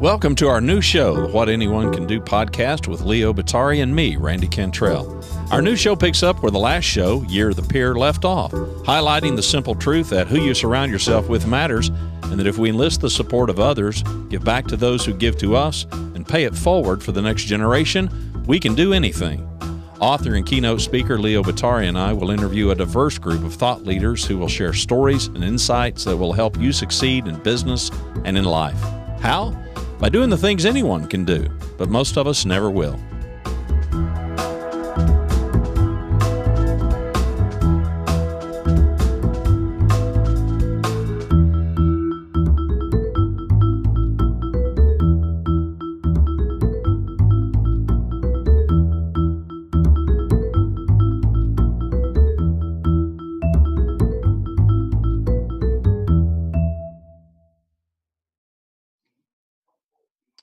Welcome to our new show, the What Anyone Can Do podcast with Leo Batari and me, Randy Cantrell. Our new show picks up where the last show, Year of the Peer, left off, highlighting the simple truth that who you surround yourself with matters, and that if we enlist the support of others, give back to those who give to us, and pay it forward for the next generation, we can do anything. Author and keynote speaker Leo Batari and I will interview a diverse group of thought leaders who will share stories and insights that will help you succeed in business and in life. How? By doing the things anyone can do, but most of us never will.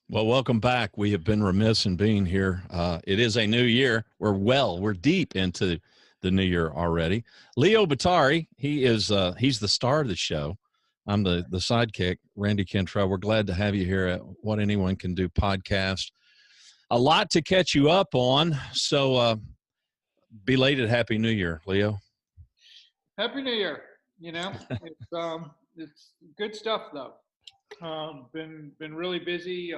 Well, welcome back. We have been remiss in being here. It is a new year. We're deep into the new year already. Leo Batari, he's the star of the show. I'm the sidekick, Randy Cantrell. We're glad to have you here at What Anyone Can Do podcast. A lot to catch you up on. So belated Happy New Year, Leo. Happy New Year. You know, it's good stuff though. Been really busy.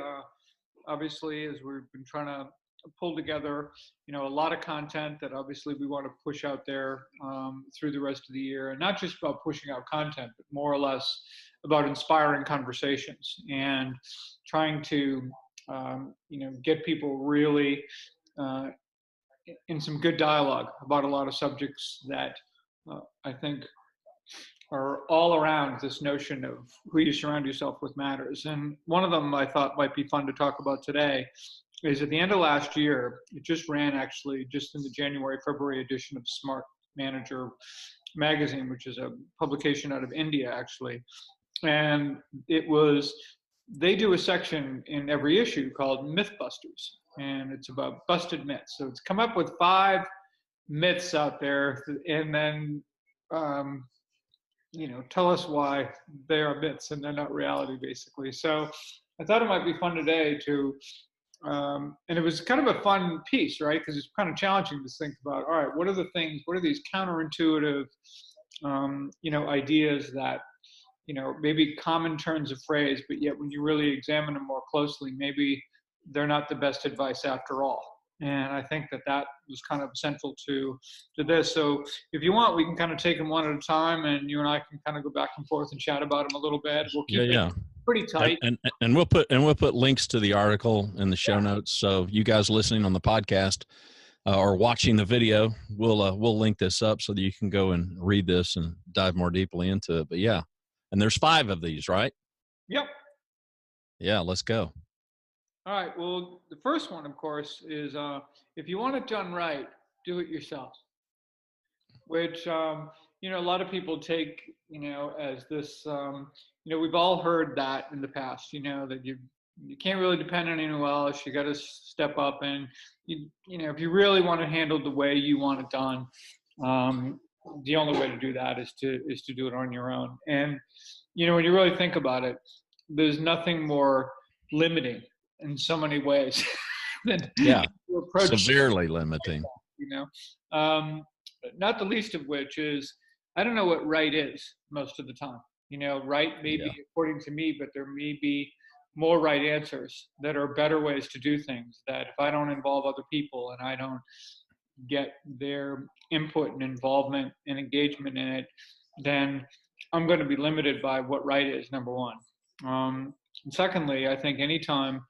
Obviously, as we've been trying to pull together, a lot of content that obviously we want to push out there through the rest of the year, and not just about pushing out content, but more or less about inspiring conversations and trying to, get people really in some good dialogue about a lot of subjects that I think are all around this notion of who you surround yourself with matters. And one of them I thought might be fun to talk about today is at the end of last year, it just ran actually just in the January, February edition of Smart Manager magazine, which is a publication out of India actually. And they do a section in every issue called Mythbusters, and it's about busted myths. So it's come up with 5 myths out there, and then tell us why they are myths and they're not reality, basically. So I thought it might be fun today to, and it was kind of a fun piece, right? Because it's kind of challenging to think about, all right, what are these counterintuitive, ideas that, maybe common turns of phrase, but yet when you really examine them more closely, maybe they're not the best advice after all. And I think that was kind of central to this. So if you want, we can kind of take them one at a time, and you and I can kind of go back and forth and chat about them a little bit. We'll keep it pretty tight. And we'll put links to the article in the show notes. So you guys listening on the podcast or watching the video, we'll link this up so that you can go and read this and dive more deeply into it. But yeah, and there's 5 of these, right? Yep. Yeah, let's go. All right. Well, the first one, of course, is if you want it done right, do it yourself. Which a lot of people take as this. We've all heard that in the past. That you can't really depend on anyone else. You got to step up, and if you really want to handle the way you want it done, the only way to do that is to do it on your own. And when you really think about it, there's nothing more limiting in so many ways than severely limiting. Not the least of which is I don't know what right is most of the time. Right may be according to me, but there may be more right answers that are better ways to do things, that if I don't involve other people and I don't get their input and involvement and engagement in it, then I'm going to be limited by what right is, number one. And secondly, I think anytime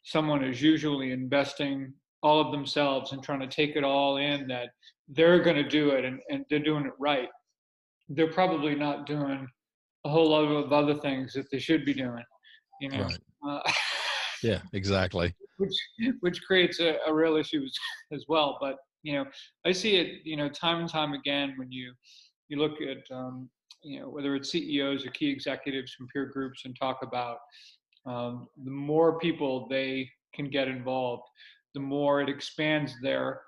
someone is usually investing all of themselves and trying to take it all in, that they're going to do it and they're doing it right, they're probably not doing a whole lot of other things that they should be doing, Right. Yeah, exactly. Which creates a real issue as well. But I see it time and time again when you look at whether it's CEOs or key executives from peer groups and talk about the more people they can get involved, the more it expands their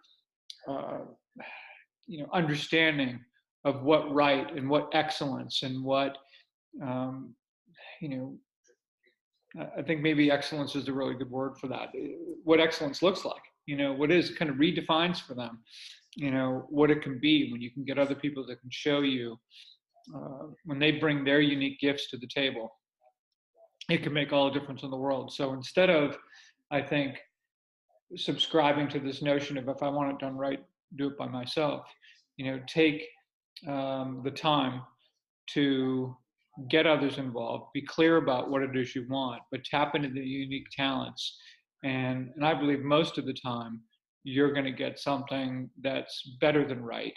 understanding of what right and what excellence and what I think maybe excellence is a really good word for that. What excellence looks like, what is kind of redefines for them, what it can be when you can get other people that can show you, when they bring their unique gifts to the table, it can make all the difference in the world. So instead of, I think, subscribing to this notion of if I want it done right, do it by myself, take the time to get others involved, be clear about what it is you want, but tap into the unique talents. And I believe most of the time you're going to get something that's better than right.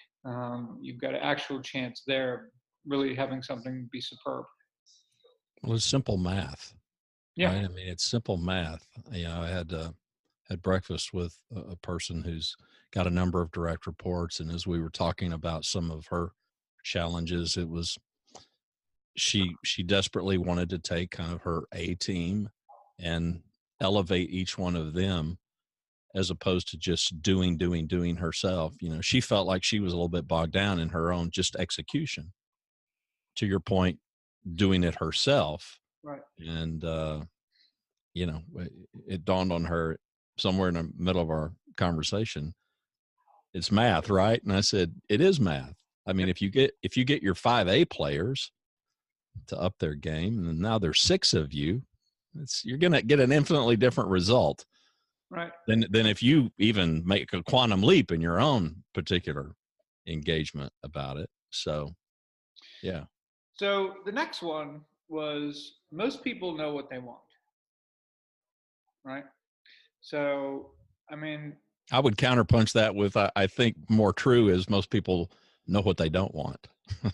You've got an actual chance there, really having something be superb. Well, it's simple math, Yeah. right? I mean, it's simple math. I had breakfast with a person who's got a number of direct reports, and as we were talking about some of her challenges, it was she desperately wanted to take kind of her A team and elevate each one of them as opposed to just doing herself. She felt like she was a little bit bogged down in her own just execution. To your point, doing it herself. Right. And, it dawned on her somewhere in the middle of our conversation, it's math, right? And I said, it is math. I mean, Yep. if you get your 5A players to up their game, and now there's 6 of you, you're going to get an infinitely different result. Right. Than if you even make a quantum leap in your own particular engagement about it. So, yeah. So the next one was most people know what they want, right? So, I mean, I would counterpunch that with, I think more true is most people know what they don't want.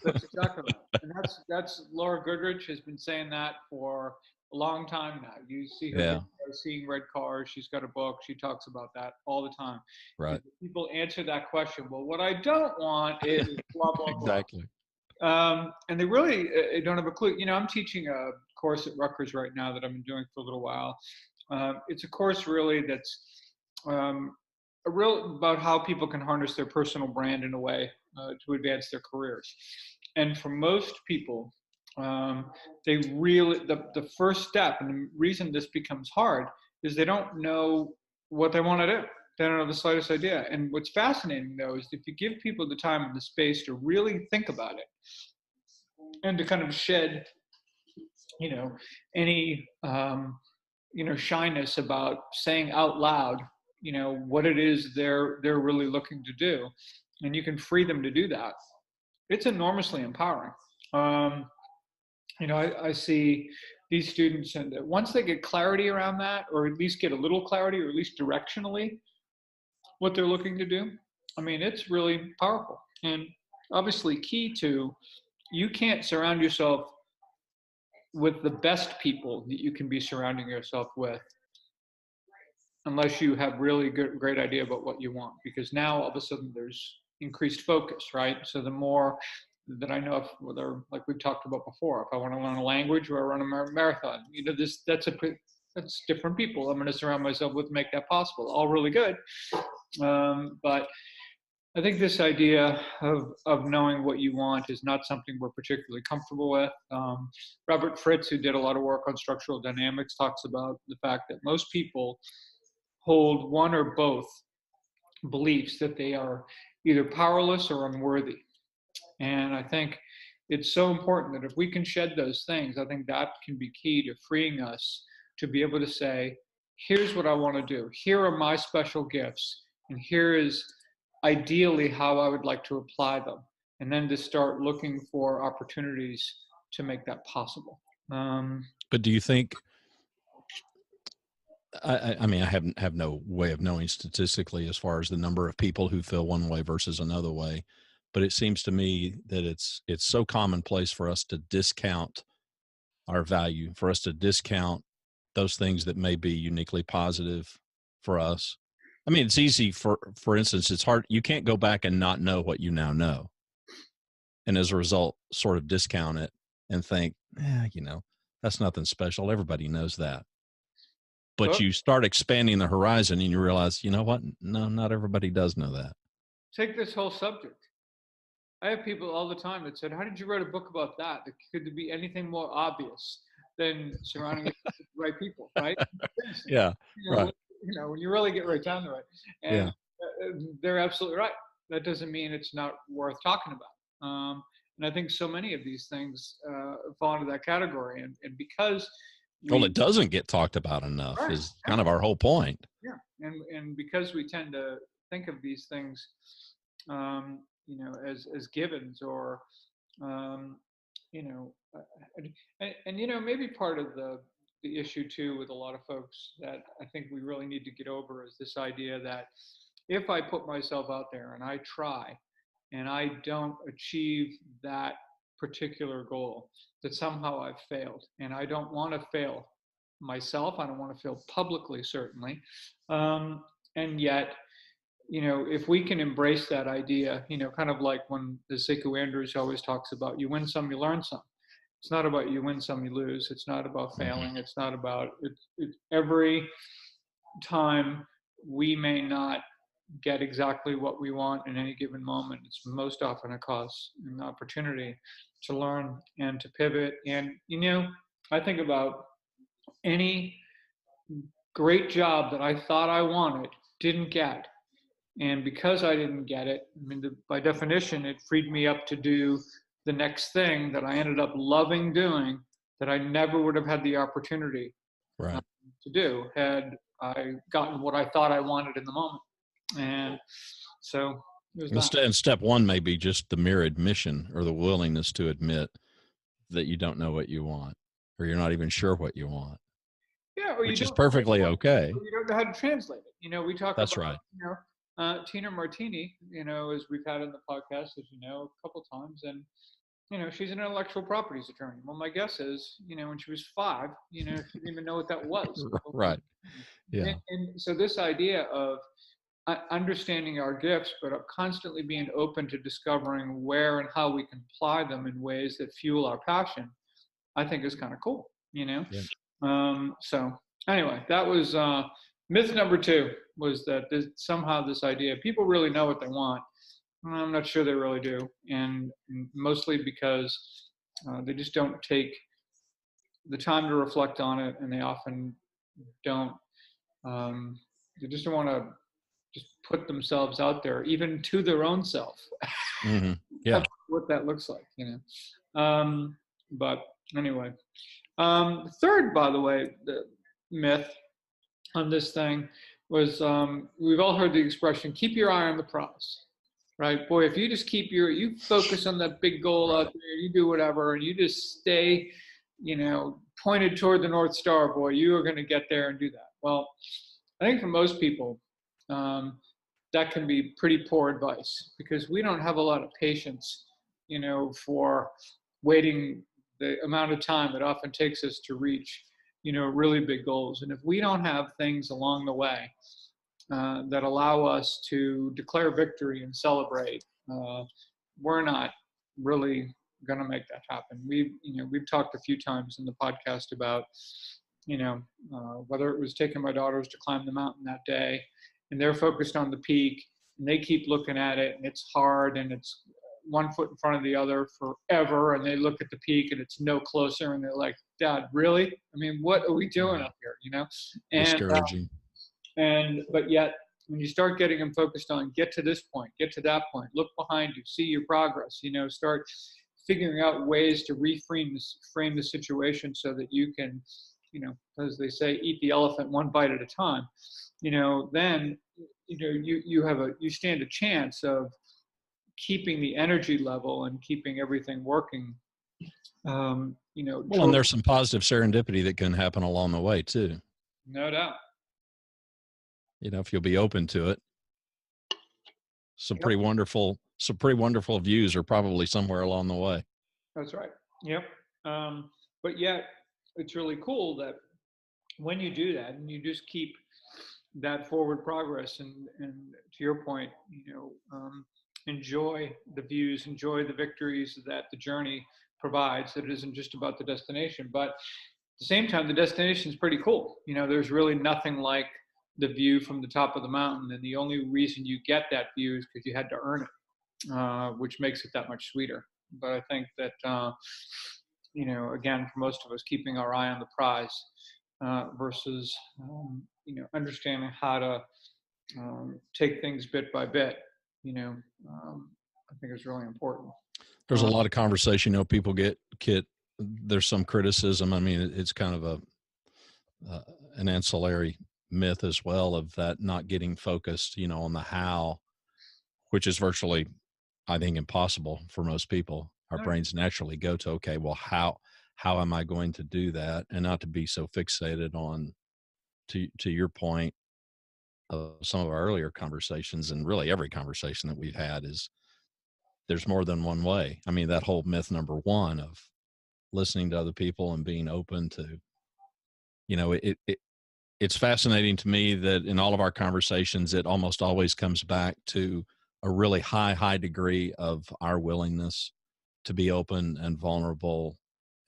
that's exactly right. And that's Laura Goodrich has been saying that for a long time now. You see her Yeah. Seeing Red Cars. She's got a book. She talks about that all the time. Right. People answer that question. Well, what I don't want is blah, blah, blah. Exactly. And they really don't have a clue. I'm teaching a course at Rutgers right now that I've been doing for a little while. It's a course really that's about how people can harness their personal brand in a way to advance their careers. And for most people, they really the first step, and the reason this becomes hard is they don't know what they want to do. They don't have the slightest idea. And what's fascinating though is if you give people the time and the space to really think about it and to kind of shed, any shyness about saying out loud, what it is they're really looking to do, and you can free them to do that. It's enormously empowering. Um, I see these students, and once they get clarity around that, or at least get a little clarity, or at least directionally what they're looking to do, I mean, it's really powerful. And obviously, key to, you can't surround yourself with the best people that you can be surrounding yourself with unless you have really great idea about what you want, because now all of a sudden there's increased focus, right? So the more that I know, whether, like we've talked about before, if I want to learn a language or I run a marathon, that's different people I'm going to surround myself with to make that possible. All really good. But I think this idea of knowing what you want is not something we're particularly comfortable with. Robert Fritz, who did a lot of work on structural dynamics, talks about the fact that most people hold one or both beliefs that they are either powerless or unworthy. And I think it's so important that if we can shed those things, I think that can be key to freeing us to be able to say, here's what I want to do. Here are my special gifts. And here is ideally how I would like to apply them. And then to start looking for opportunities to make that possible. But do you think, I mean, I have no way of knowing statistically as far as the number of people who feel one way versus another way, but it seems to me that it's so commonplace for us to discount our value, for us to discount those things that may be uniquely positive for us. I mean, it's easy for instance, it's hard. You can't go back and not know what you now know. And as a result, sort of discount it and think, that's nothing special. Everybody knows that. But Well, you start expanding the horizon and you realize, you know what? No, not everybody does know that. take this whole subject. I have people all the time that said, how did you write a book about that? Could there be anything more obvious? then surrounding it with the right people, right? Yeah. You know, Right. when you really get right down to it, and Yeah. they're absolutely right. That doesn't mean it's not worth talking about. And I think so many of these things fall into that category, and because Well, we it doesn't get talked about enough right, is kind of our whole point. yeah, and because we tend to think of these things, as givens or, um, you know, and maybe part of the issue too with a lot of folks that I think we really need to get over is this idea that if I put myself out there and I try and I don't achieve that particular goal, that somehow I've failed. And I don't want to fail myself. I don't want to fail publicly, certainly. Um, and yet, if we can embrace that idea, kind of like when the Sekou Andrews always talks about you win some, you learn some. It's not about you win some, you lose. It's not about Mhm. failing. It's not about every time we may not get exactly what we want in any given moment. It's most often a cause, an opportunity to learn and to pivot. And, I think about any great job that I thought I wanted, didn't get. And because I didn't get it, I mean, by definition, it freed me up to do the next thing that I ended up loving doing that I never would have had the opportunity uh, Right. to do had I gotten what I thought I wanted in the moment. And so there's that. And step one may be just the mere admission or the willingness to admit that you don't know what you want or you're not even sure what you want, Yeah, or you which is don't know what you perfectly want, okay. or you don't know how to translate it. We talk That's about, right. Tina Martini, as we've had in the podcast, as you know, a couple times, and she's an intellectual properties attorney. Well, my guess is, when she was 5, she didn't even know what that was. Right. Yeah. And so this idea of understanding our gifts, but constantly being open to discovering where and how we can apply them in ways that fuel our passion, I think is kind of cool. Yeah. So anyway, that was myth number 2, was that somehow this idea, people really know what they want. I'm not sure they really do. And mostly because they just don't take the time to reflect on it. And they often don't, they just don't want to just put themselves out there, even to their own self, Mm-hmm. Yeah. what that looks like. But anyway, third, by the way, the myth on this thing was, we've all heard the expression, keep your eye on the prize, right? Boy, if you just you focus on that big goal out there, you do whatever, and you just stay, pointed toward the North Star, boy, you are going to get there and do that. Well, I think for most people, um, that can be pretty poor advice because we don't have a lot of patience, for waiting the amount of time it often takes us to reach, really big goals. And if we don't have things along the way that allow us to declare victory and celebrate, we're not really going to make that happen. We've talked a few times in the podcast about, whether it was taking my daughters to climb the mountain that day, and they're focused on the peak, and they keep looking at it, and it's hard, and it's one foot in front of the other forever, and they look at the peak, and it's no closer, and they're like, "Dad, really? I mean, what are we doing up here?" And Discouraging. but yet, when you start getting them focused on get to this point, get to that point, look behind you, see your progress, start figuring out ways to frame the situation so that you can, as they say, eat the elephant one bite at a time. Then you stand a chance of keeping the energy level and keeping everything working. Well, and there's some positive serendipity that can happen along the way too. No doubt. If you'll be open to it. Some Yep. pretty wonderful views are probably somewhere along the way. That's right. Yep. But yet it's really cool that when you do that and you just keep that forward progress and to your point, enjoy the views, enjoy the victories that the journey provides. That it isn't just about the destination, but at the same time, the destination is pretty cool. There's really nothing like the view from the top of the mountain. And the only reason you get that view is because you had to earn it, which makes it that much sweeter. But I think that again, for most of us, keeping our eye on the prize versus, understanding how to take things bit by bit, I think is really important. There's a lot of conversation, people get, there's some criticism. I mean, it's kind of an ancillary myth as well of that not getting focused, on the how, which is virtually, I think, impossible for most people. Our brains naturally go to, okay, well, how am I going to do that? And not to be so fixated on, to your point of some of our earlier conversations, and really every conversation that we've had, is there's more than one way. I mean, that whole myth number one of listening to other people and being open to, it's fascinating to me that in all of our conversations, it almost always comes back to a really high degree of our willingness to be open and vulnerable,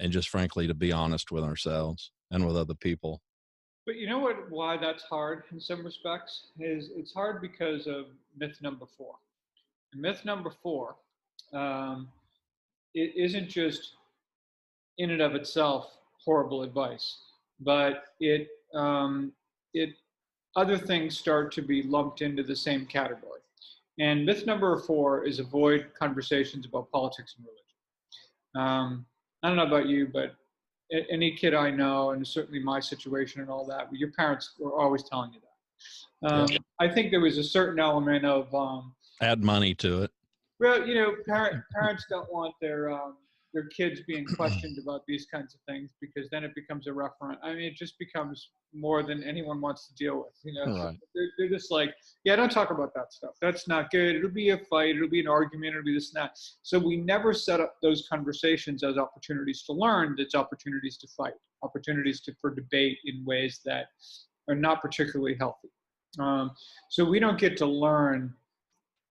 and just frankly, to be honest with ourselves and with other people. But you know why that's hard in some respects is it's hard because of myth number 4. And myth number 4, it isn't just in and of itself horrible advice, but it other things start to be lumped into the same category. And myth number 4 is avoid conversations about politics and religion. I don't know about you, but any kid I know, and certainly my situation and all that, your parents were always telling you that. I think there was a certain element of add money to it. Well, parents don't want their kids being questioned about these kinds of things, because then it becomes a referent. I mean, it just becomes more than anyone wants to deal with. Right. So they're just like, yeah, don't talk about that stuff. That's not good. It'll be a fight. It'll be an argument. It'll be this and that. So we never set up those conversations as opportunities to learn. It's opportunities to fight, opportunities for debate in ways that are not particularly healthy. So we don't get to learn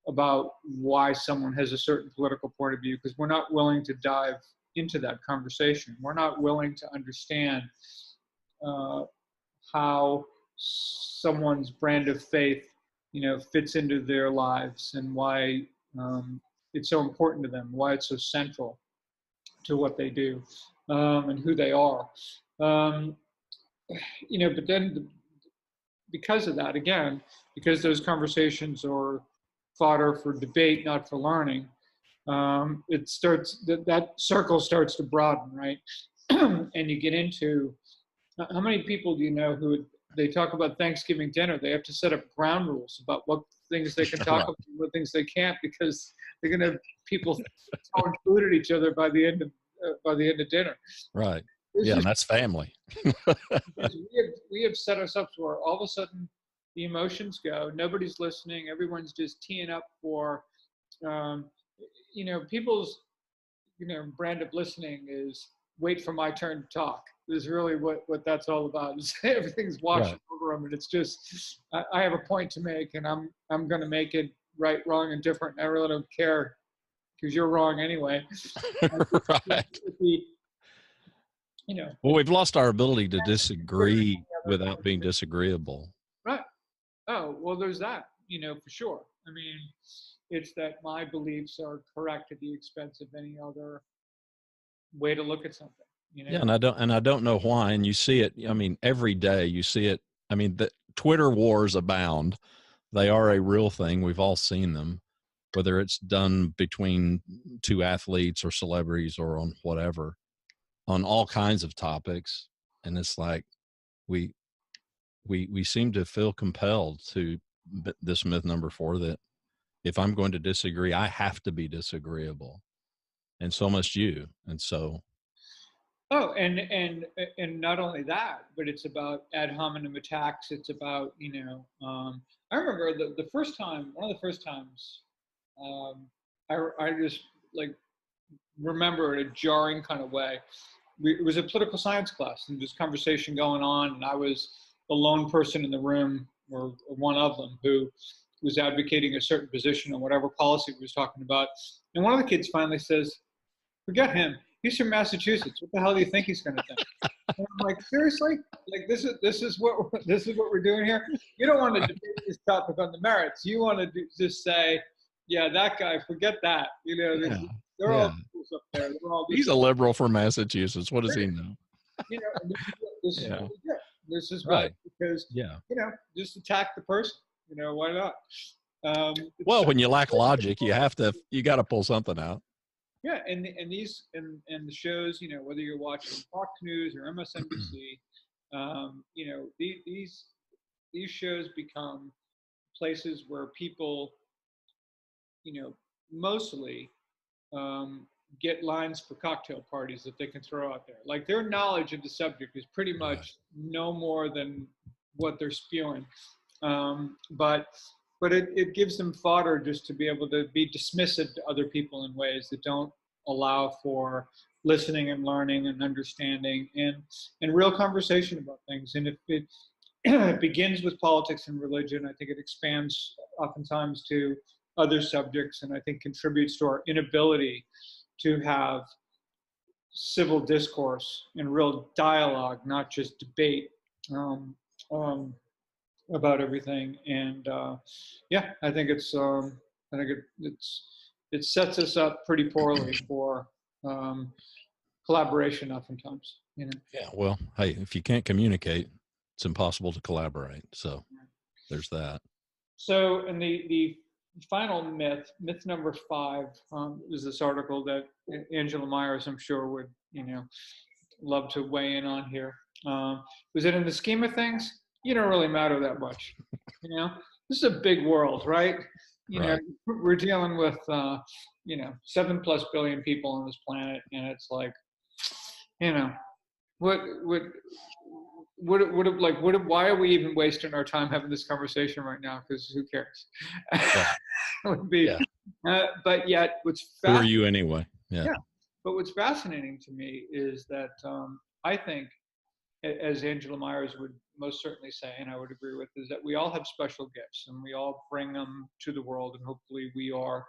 about why someone has a certain political point of view, because we're not willing to dive into that conversation. We're not willing to understand how someone's brand of faith, fits into their lives, and why it's so important to them, why it's so central to what they do, and who they are. But then because of that, again, because those conversations are fodder for debate, not for learning, it starts, that circle starts to broaden, right? And you get into, how many people do you know who they talk about Thanksgiving dinner? They have to set up ground rules about what things they can talk about and what things they can't, because they're going to have people throwing food at each other by the end of dinner. Right. And that's family. we have set ourselves where all of a sudden the emotions go, nobody's listening, everyone's just teeing up for, people's, brand of listening is wait for my turn to talk. Is really what that's all about. Is everything's washing over them, and it's just, I have a point to make, and I'm going to make it right, wrong, and different. And I really don't care, because you're wrong anyway. Right. Well, we've lost our ability to disagree without being disagreeable. Right. Oh, well, there's that, for sure. I mean, it's that my beliefs are correct at the expense of any other way to look at something. Yeah, and I don't know why. And you see it. I mean, every day you see it. I mean, the Twitter wars abound. They are a real thing. We've all seen them, whether it's done between two athletes or celebrities or on whatever, on all kinds of topics. And it's like we seem to feel compelled to this myth number 4, that if I'm going to disagree, I have to be disagreeable, and so must you. And so. Oh, and not only that, but it's about ad hominem attacks. It's about, I remember the first time, one of the first times, I just remember in a jarring kind of way. It was a political science class, and there's conversation going on, and I was the lone person in the room, or one of them, who was advocating a certain position on whatever policy we was talking about. And one of the kids finally says, "Forget him. He's from Massachusetts. What the hell do you think he's going to think?" And I'm like, seriously? Like, this is what we're doing here? You don't want to debate this topic on the merits. You want to just say, yeah, that guy, forget that. They're all liberals up there. They're all He's a liberal from Massachusetts. What does he know? you know, and this is Yeah. what we do. This is Right. because, Yeah. just attack the person. Why not? Well, when you lack logic, you got to pull something out. Yeah, and the shows, whether you're watching Fox News or MSNBC, these shows become places where people, mostly get lines for cocktail parties that they can throw out there. Like their knowledge of the subject is pretty much no more than what they're spewing. But it gives them fodder just to be able to be dismissive to other people in ways that don't allow for listening and learning and understanding and real conversation about things. And if it it begins with politics and religion, I think it expands oftentimes to other subjects, and I think contributes to our inability to have civil discourse and real dialogue, not just debate about everything. And I think it sets us up pretty poorly for collaboration oftentimes. Yeah. Well, hey, if you can't communicate, it's impossible to collaborate. So there's that. So, and the final myth number 5, is this article that Angela Myers, I'm sure, would love to weigh in on here. Was it in the scheme of things, you don't really matter that much. This is a big world, right? Right. We're dealing with 7+ billion people on this planet, and it's like, why are we even wasting our time having this conversation right now? Because who cares? Right. Would be, but yet, who are you anyway? Yeah. But what's fascinating to me is that I think, as Angela Myers would most certainly say, and I would agree with, is that we all have special gifts, and we all bring them to the world, and hopefully we are,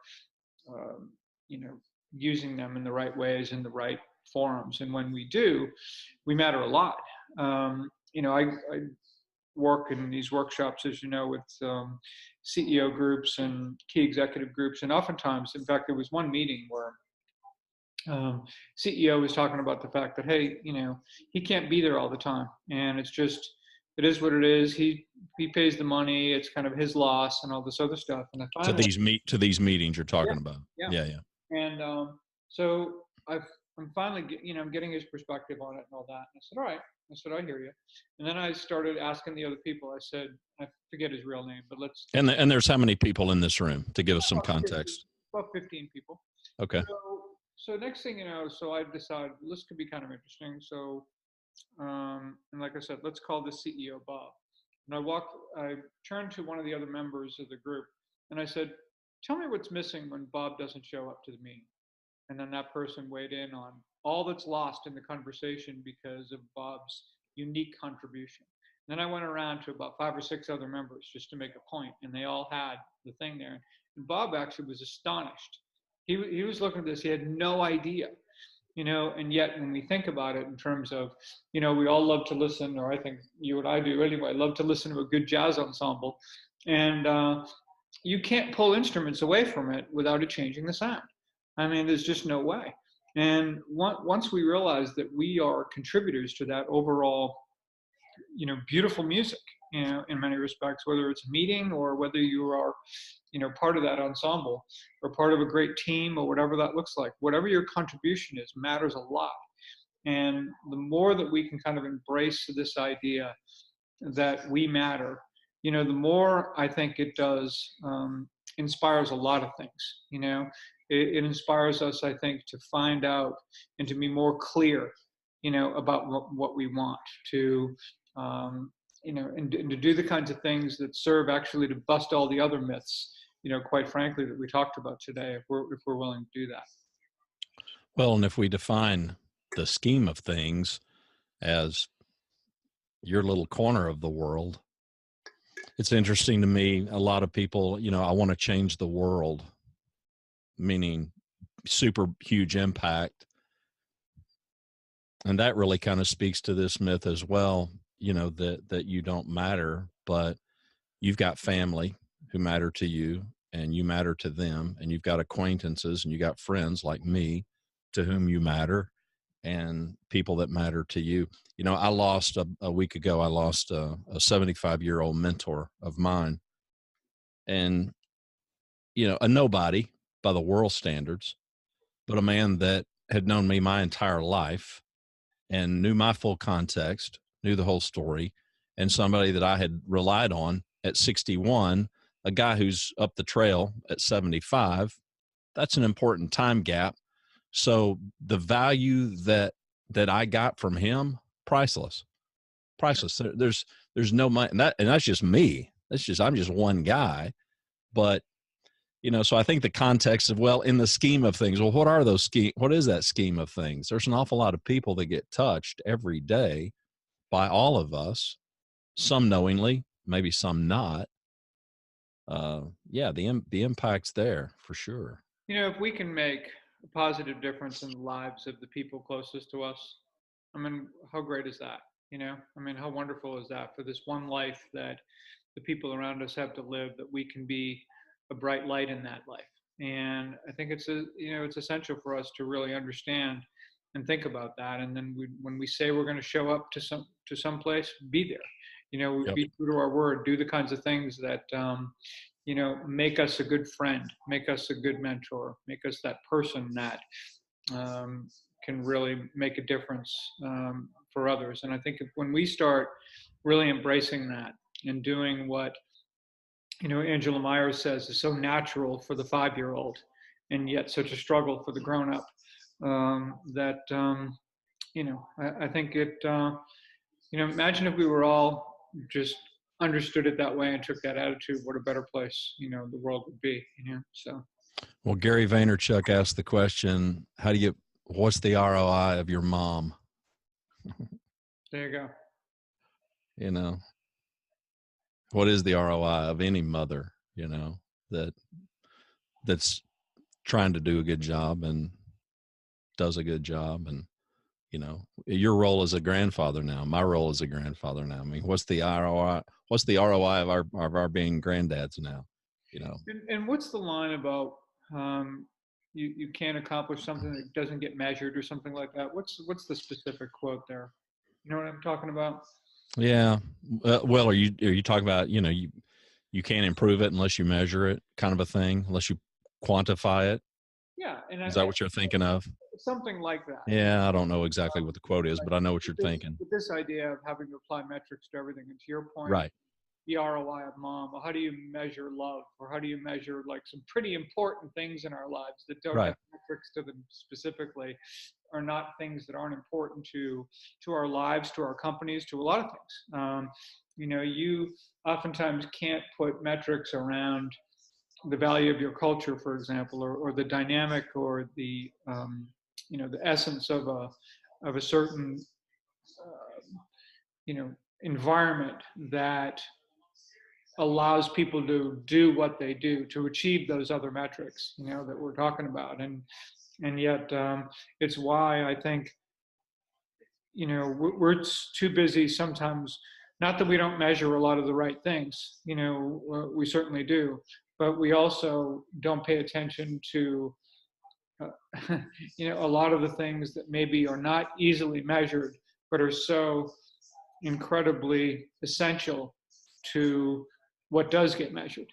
using them in the right ways, in the right forums. And when we do, we matter a lot. I work in these workshops, as you know, with CEO groups and key executive groups. And oftentimes, in fact, there was one meeting where CEO was talking about the fact that, hey, he can't be there all the time. And it is what it is. He pays the money. It's kind of his loss and all this other stuff. And to these meetings you're talking about. Yeah. And so I'm finally, I'm getting his perspective on it and all that. And I said, all right. I said, I hear you. And then I started asking the other people. I said, I forget his real name, but let's. And there's how many people in this room, to give us some context? About 15 people. Okay. So next thing you know, so I decided this could be kind of interesting. So, and like I said, let's call this CEO Bob. And I turned to one of the other members of the group and I said, tell me what's missing when Bob doesn't show up to the meeting. And then that person weighed in on all that's lost in the conversation because of Bob's unique contribution. And then I went around to about 5 or 6 other members just to make a point, and they all had the thing there. And Bob actually was astonished. He was looking at this, he had no idea, and yet when we think about it in terms of, we all love to listen, or I think you and I do anyway, love to listen to a good jazz ensemble. And you can't pull instruments away from it without it changing the sound. I mean, there's just no way. And once we realize that we are contributors to that overall, beautiful music, in many respects, whether it's a meeting or whether you are, part of that ensemble or part of a great team or whatever that looks like, whatever your contribution is matters a lot. And the more that we can kind of embrace this idea that we matter, the more I think it does inspires a lot of things. It inspires us, I think, to find out and to be more clear, about what we want to, and to do the kinds of things that serve actually to bust all the other myths, quite frankly, that we talked about today, if we're willing to do that. Well, and if we define the scheme of things as your little corner of the world, it's interesting to me. A lot of people, I want to change the world, meaning super huge impact. And that really kind of speaks to this myth as well, that you don't matter, but you've got family who matter to you and you matter to them, and you've got acquaintances and you got friends like me to whom you matter and people that matter to you. You know, I lost a week ago, I lost a 75-year-old mentor of mine, and, you know, a nobody by the world standards, but a man that had known me my entire life and knew my full context, knew the whole story, and somebody that I had relied on at 61, a guy who's up the trail at 75. That's an important time gap. So the value that I got from him, priceless, priceless. There's no money, and that's just me. I'm just one guy. But you know, so I think the context of, well, in the scheme of things, well, what is that scheme of things? There's an awful lot of people that get touched every day by all of us, some knowingly, maybe some not. Yeah, the impact's there for sure. You know, if we can make a positive difference in the lives of the people closest to us, I mean, how great is that? You know, I mean, how wonderful is that for this one life that the people around us have to live, that we can be a bright light in that life. And I think it's essential for us to really understand and think about that. And then when we say we're going to show up to some place, be there. You know, Yep. be true to our word, do the kinds of things that make us a good friend, make us a good mentor, make us that person that can really make a difference for others. And I think when we start really embracing that and doing what Angela Myers says is so natural for the 5-year-old, and yet such a struggle for the grown-up, that I think it. Imagine if we were all just understood it that way and took that attitude. What a better place the world would be. So. Well, Gary Vaynerchuk asked the question, what's the ROI of your mom? There you go. You know, what is the ROI of any mother, that's trying to do a good job and does a good job? And, your role as a grandfather now, my role as a grandfather now. I mean, what's the ROI? What's the ROI of our being granddads now? And what's the line about you can't accomplish something that doesn't get measured or something like that? What's the specific quote there? You know what I'm talking about? Yeah. Well, are you talking about, you can't improve it unless you measure it, kind of a thing, unless you quantify it? Yeah. And Is that what you're thinking of? something like that. Yeah, I don't know exactly what the quote is, but I know what you're With thinking. this idea of having to apply metrics to everything, and to your point, Right. the ROI of mom, well, how do you measure love, or how do you measure like some pretty important things in our lives that don't Right. have metrics to them specifically, are not things that aren't important to our lives, to our companies, to a lot of things. You oftentimes can't put metrics around the value of your culture, for example, or the dynamic, or the the essence of a certain environment that allows people to do what they do to achieve those other metrics that we're talking about. And yet it's why I think we're too busy sometimes. Not that we don't measure a lot of the right things, we certainly do, but we also don't pay attention to a lot of the things that maybe are not easily measured, but are so incredibly essential to what does get measured.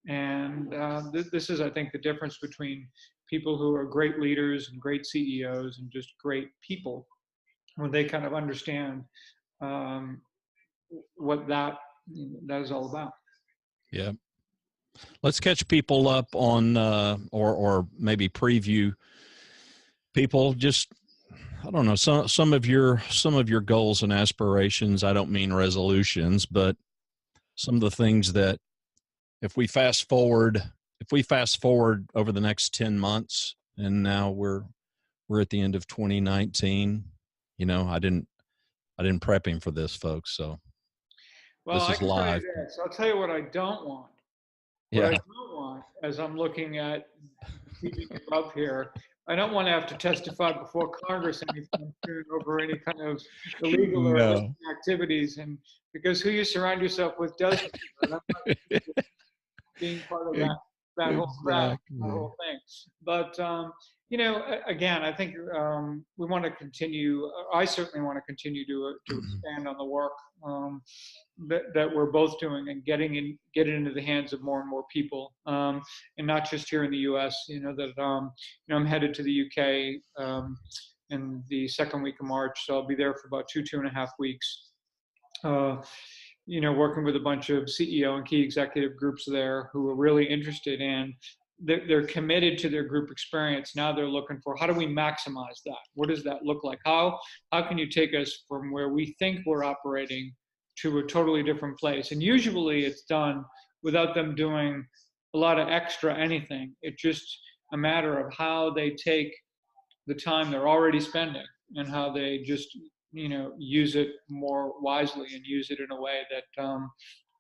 And this is, I think, the difference between people who are great leaders and great CEOs and just great people, when they kind of understand what that is all about. Yeah. Let's catch people up on, or maybe preview people. Just, I don't know, some of your goals and aspirations. I don't mean resolutions, but some of the things that, if we fast forward over the next 10 months, and now we're at the end of 2019, I didn't prep him for this, folks. So Well, this I is can tell you live. this. I'll tell you what I don't want. What I Yeah. don't want, as I'm looking at TV above here, I don't want to have to testify before Congress anytime soon over any kind of illegal or illicit No. activities, and because who you surround yourself with does matter. And I'm not interested in being part of that whole crowd, that Exactly. whole thing. But Again, I think we want to continue. I certainly want to continue to expand on the work that we're both doing and get it into the hands of more and more people, and not just here in the U.S. I'm headed to the U.K. In the second week of March, so I'll be there for about 2.5 weeks. Working with a bunch of CEO and key executive groups there who are really interested in, they're committed to their group experience. Now they're looking for, how do we maximize that? What does that look like? How can you take us from where we think we're operating to a totally different place? And usually it's done without them doing a lot of extra anything. It's just a matter of how they take the time they're already spending and how they just use it more wisely and use it in a way that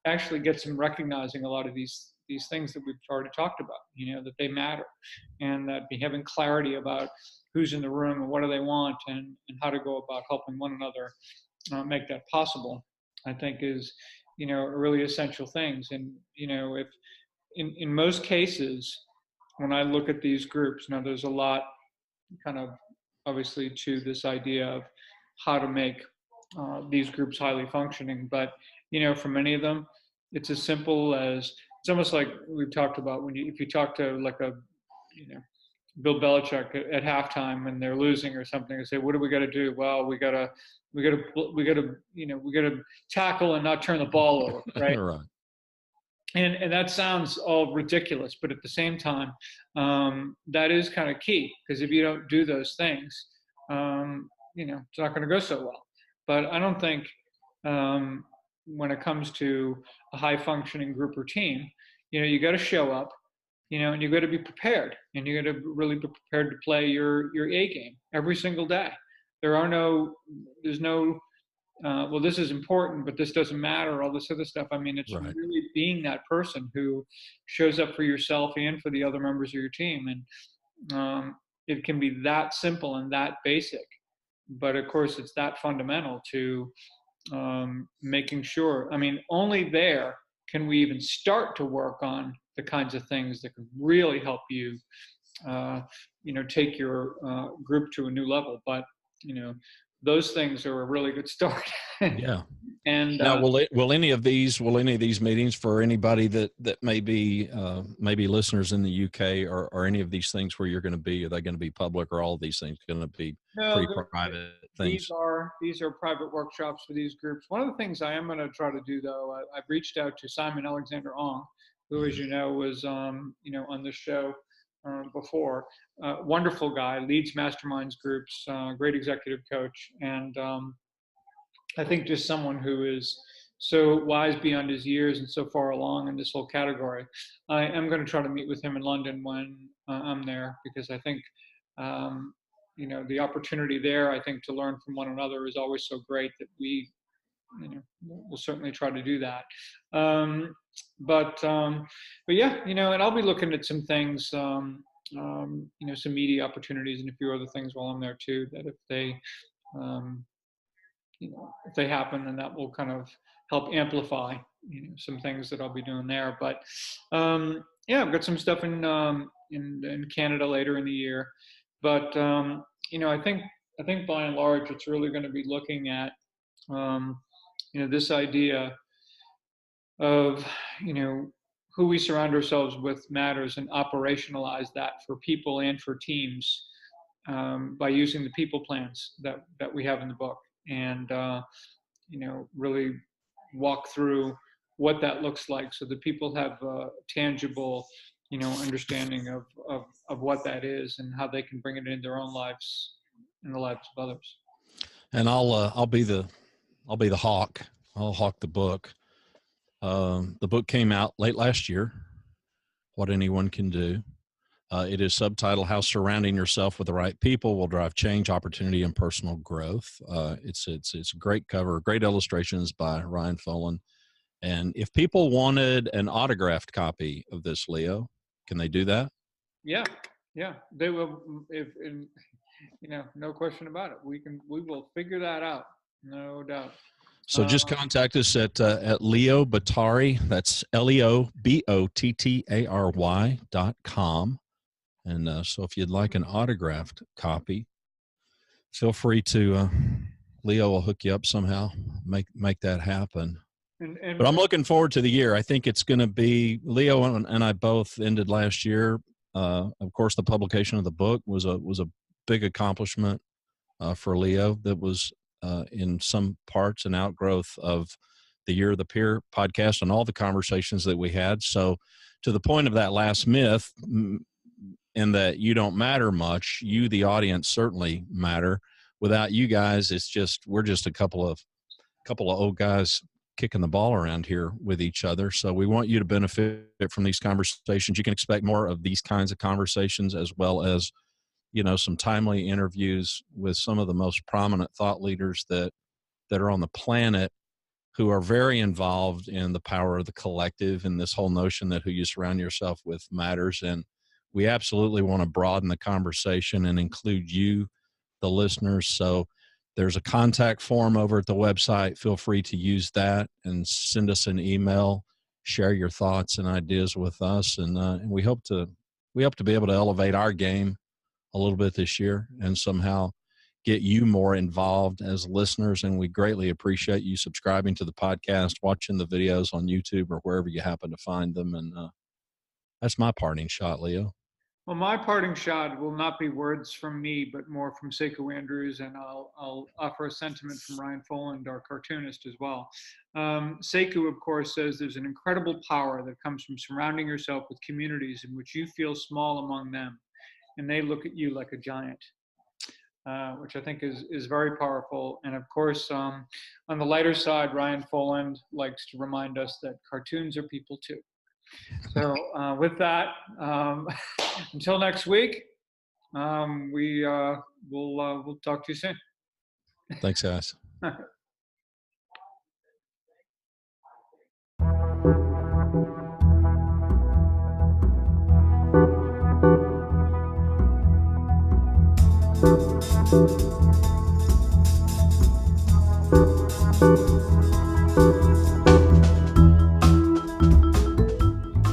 actually gets them recognizing a lot of these things that we've already talked about, that they matter, and that having clarity about who's in the room and what do they want, and how to go about helping one another make that possible, I think is really essential things. And if in most cases, when I look at these groups, now there's a lot kind of obviously to this idea of how to make these groups highly functioning. But, for many of them, it's as simple as, it's almost like we've talked about if you talk to like Bill Belichick at halftime and they're losing or something, and say, what do we got to do? Well, we got to tackle and not turn the ball over. Right. Right. And that sounds all ridiculous, but at the same time, that is kind of key, because if you don't do those things, it's not going to go so well. But I don't think when it comes to a high functioning group or team, you got to show up, and you got to be prepared, and you got to really be prepared to play your A game every single day. There's no well, this is important, but this doesn't matter, all this other stuff. I mean, it's Right. really being that person who shows up for yourself and for the other members of your team. And it can be that simple and that basic. But of course, it's that fundamental to making sure. I mean, only there can we even start to work on the kinds of things that can really help you, take your group to a new level. But, those things are a really good start. Yeah. And Now, will any of these meetings, for anybody that may be maybe listeners in the UK, or any of these things where you're going to be, are they going to be public, or all of these things going to be pretty private things? These are private workshops for these groups. One of the things I am going to try to do, though, I've reached out to Simon Alexander Ong, who, as you know, was on this show before. Wonderful guy, leads masterminds groups, great executive coach, and I think just someone who is so wise beyond his years and so far along in this whole category. I am going to try to meet with him in London when I'm there, because I think the opportunity there, I think, to learn from one another is always so great that we'll certainly try to do that. But yeah, and I'll be looking at some things, some media opportunities and a few other things while I'm there too, that if they happen, then that will kind of help amplify some things that I'll be doing there. But yeah, I've got some stuff in Canada later in the year. But I think by and large, it's really going to be looking at this idea of who we surround ourselves with matters, and operationalize that for people and for teams by using the people plans that we have in the book, and really walk through what that looks like, so that people have a tangible understanding of what that is, and how they can bring it in their own lives and the lives of others. And I'll be the hawk. I'll hawk the book. The book came out late last year, What Anyone Can Do. It is subtitled How Surrounding Yourself with the Right People Will Drive Change, Opportunity, and Personal Growth. It's a great cover, great illustrations by Ryan Folan. And if people wanted an autographed copy of this, Leo, can they do that? Yeah, they will. No question about it. We will figure that out, no doubt. So just contact us at Leo Bottary. That's LeoBottary.com. And so if you'd like an autographed copy, feel free to, Leo will hook you up somehow, make that happen. But I'm looking forward to the year. I think it's going to be, Leo and I both ended last year. Of course, the publication of the book was a big accomplishment for Leo. That was in some parts an outgrowth of the Year of the Peer podcast and all the conversations that we had. So to the point of that last myth, in that you don't matter much, you, the audience, certainly matter. Without you guys, we're just a couple of old guys kicking the ball around here with each other. So we want you to benefit from these conversations. You can expect more of these kinds of conversations, as well as, some timely interviews with some of the most prominent thought leaders that are on the planet, who are very involved in the power of the collective and this whole notion that who you surround yourself with matters. And we absolutely want to broaden the conversation and include you, the listeners. So there's a contact form over at the website. Feel free to use that and send us an email, share your thoughts and ideas with us. And we hope to be able to elevate our game a little bit this year and somehow get you more involved as listeners. And we greatly appreciate you subscribing to the podcast, watching the videos on YouTube or wherever you happen to find them. And that's my parting shot, Leo. Well, my parting shot will not be words from me, but more from Sekou Andrews, and I'll offer a sentiment from Ryan Foland, our cartoonist, as well. Sekou, of course, says there's an incredible power that comes from surrounding yourself with communities in which you feel small among them, and they look at you like a giant. Which I think is very powerful. And of course, on the lighter side, Ryan Foland likes to remind us that cartoons are people too. So with that, until next week, we'll talk to you soon. Thanks, guys.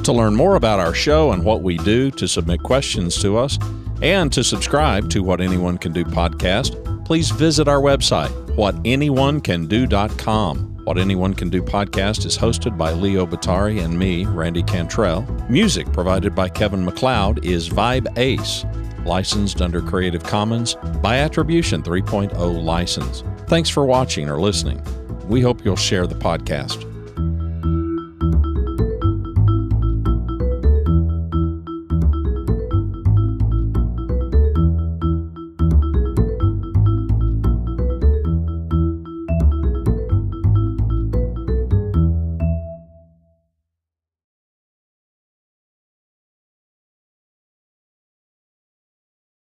To learn more about our show and what we do, to submit questions to us, and to subscribe to What Anyone Can Do podcast, please visit our website, whatanyoneCanDo.com. What Anyone Can Do podcast is hosted by Leo Batari and me, Randy Cantrell. Music provided by Kevin MacLeod is Vibe Ace, licensed under Creative Commons by Attribution 3.0 license. Thanks for watching or listening. We hope you'll share the podcast.